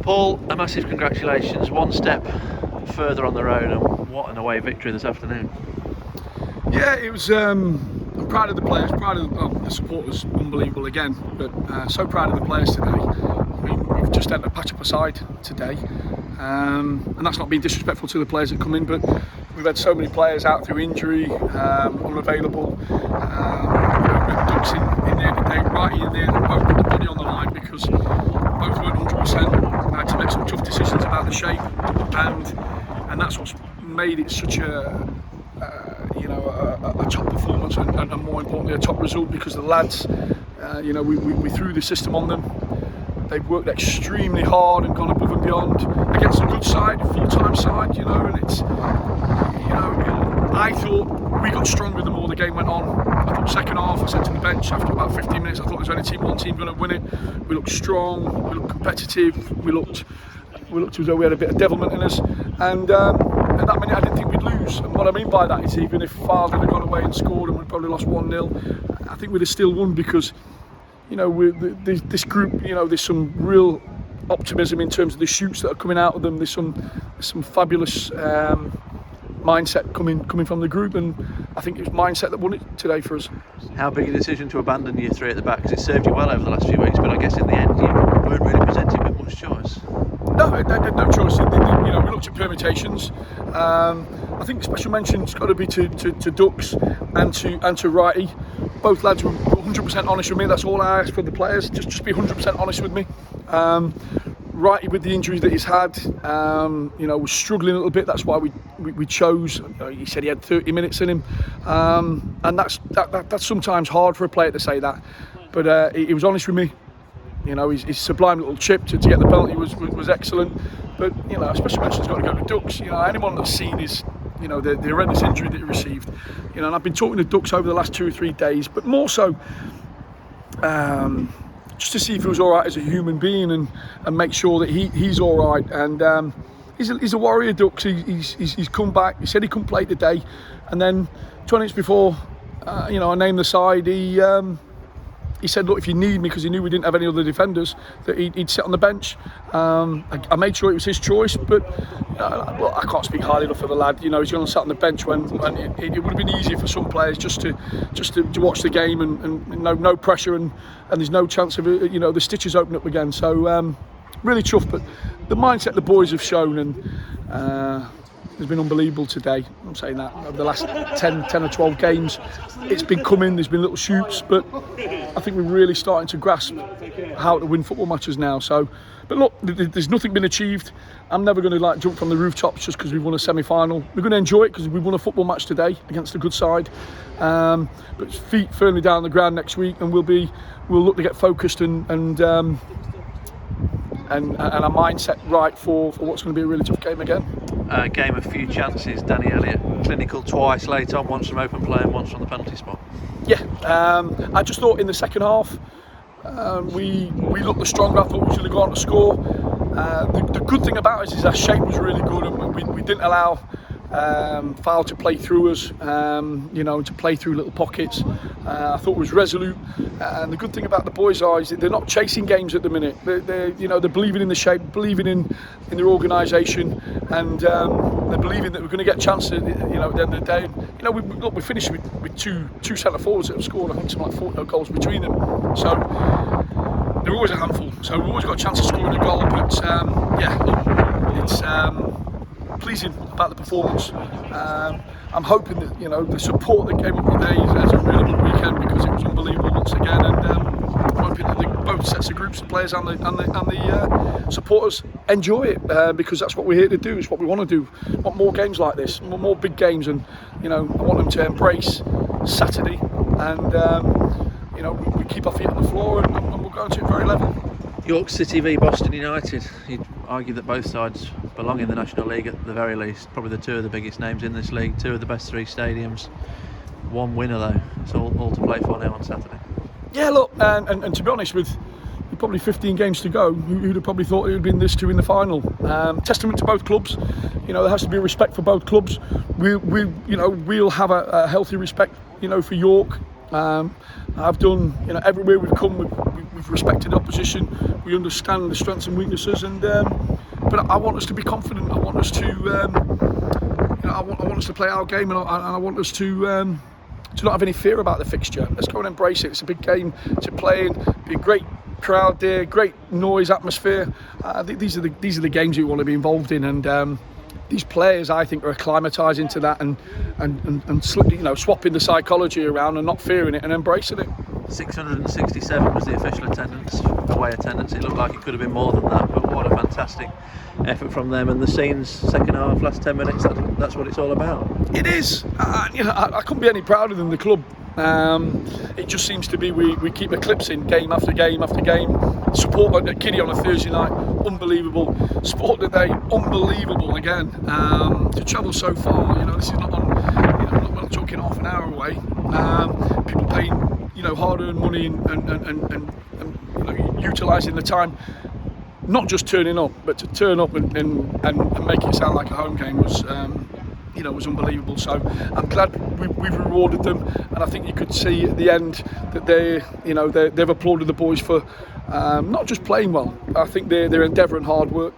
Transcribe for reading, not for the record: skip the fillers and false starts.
Paul, a massive congratulations. One step further on the road, and what an away victory this afternoon. Yeah, it was. I'm proud of the players, proud of the supporters, unbelievable again, but so proud of the players today. I mean, we've just had to patch up a side today, and that's not being disrespectful to the players that come in, but we've had so many players out through injury, unavailable. Ducks in there today, Righty in there, that both put the body on the line because both weren't 100%. I had to make some tough decisions about the shape, and that's what's made it such a top performance and more importantly a top result, because the lads, we threw the system on them. They've worked extremely hard and gone above and beyond against a good side, a full-time side, and it's, I thought we got stronger the more the game went on. I thought second half, I said to the bench after about 15 minutes, I thought there's only one team going to win it. We looked strong, we looked competitive, we looked as though we had a bit of devilment in us, and at that minute I didn't think we'd lose. And what I mean by that is, even if Fylde had gone away and scored and we'd probably lost 1-0, I think we'd have still won, because this group, there's some real optimism in terms of the shoots that are coming out of them. There's some fabulous mindset coming from the group, and I think it was mindset that won it today for us. How big a decision to abandon your three at the back, because it served you well over the last few weeks, but I guess in the end you weren't really presented with much choice. No, I had no choice. We looked at permutations. I think special mention's got to be to Ducks and to Righty. Both lads were 100% honest with me. That's all I asked for the players. Just be 100% honest with me. Righty, with the injuries that he's had, was struggling a little bit. That's why we chose. He said he had 30 minutes in him, and that's sometimes hard for a player to say that. But he was honest with me. His sublime little chip to get the penalty was excellent. But special mention's got to go to Ducks. Anyone that's seen his, the horrendous injury that he received. And I've been talking to Ducks over the last 2 or 3 days, but more so just to see if he was all right as a human being and make sure that he's all right. And he's a warrior, Ducks. He's come back. He said he couldn't play today, and then 20 minutes before, I named the side. He said, look, if you need me, because he knew we didn't have any other defenders, that he'd sit on the bench. I made sure it was his choice, but I can't speak highly enough of the lad. He's going to sit on the bench when it would have been easier for some players just to watch the game and no pressure, and there's no chance of the stitches open up again. So really chuffed, but the mindset the boys have shown and has been unbelievable today. I'm saying that over the last 10 or 12 games, it's been coming. There's been little shoots, but I think we're really starting to grasp how to win football matches now. So, but look, there's nothing been achieved. I'm never going to jump from the rooftops just because we've won a semi-final. We're going to enjoy it because we've won a football match today against a good side. But feet firmly down on the ground next week, and we'll look to get focused and our mindset right for what's going to be a really tough game again. Game of few chances. Danny Elliott clinical twice late on, once from open play and once from the penalty spot. Yeah, I just thought in the second half we looked the stronger. I thought we should have gone to score. The good thing about us is our shape was really good, and we didn't allow Fylde to play through us, to play through little pockets. I thought it was resolute, and the good thing about the boys is that they're not chasing games at the minute. They're believing in the shape, believing in their organisation, and they're believing that we're going to get chances. At the end of the day, we finished with two centre forwards that have scored, I think, something like 40 goals between them. So they're always a handful. So we've always got a chance of scoring a goal. But it's pleasing about the performance. I'm hoping that the support that came up today is a really good weekend, because it was unbelievable once again, and I'm hoping that both sets of groups, the players and the supporters, enjoy it, because that's what we're here to do. It's what we want to do. I want more games like this, more big games, and I want them to embrace Saturday, and we keep our feet on the floor, and we'll go into it very level. York City v Boston United. You'd argue that both sides belong in the National League at the very least. Probably the two of the biggest names in this league, two of the best 3 stadiums. One winner though. It's all to play for now on Saturday. Yeah, look, and to be honest, with probably 15 games to go, who'd have probably thought it would have been this two in the final? Testament to both clubs. There has to be a respect for both clubs. We'll have a healthy respect, for York. I've done, everywhere we've come, we've respected the opposition. We understand the strengths and weaknesses, and but I want us to be confident. I want us to, I want us to play our game, and I want us to not have any fear about the fixture. Let's go and embrace it. It's a big game to play in. Be a great crowd there, great noise, atmosphere. These are the games you want to be involved in, and these players, I think, are acclimatising to that and swapping the psychology around and not fearing it and embracing it. 667 was the official attendance, away attendance. It looked like it could have been more than that, but what a fantastic effort from them. And the scenes, second half, last 10 minutes, that's what it's all about. It is. I couldn't be any prouder than the club. It just seems to be we keep eclipsing game after game after game. Support at Kiddie on a Thursday night, unbelievable. Sport today, unbelievable again. To travel so far, this is not on. We're talking half an hour away. People paying, hard-earned money and utilising the time. Not just turning up, but to turn up and make it sound like a home game was unbelievable. So I'm glad we've rewarded them, and I think you could see at the end that they've applauded the boys for not just playing well. I think their endeavour and hard work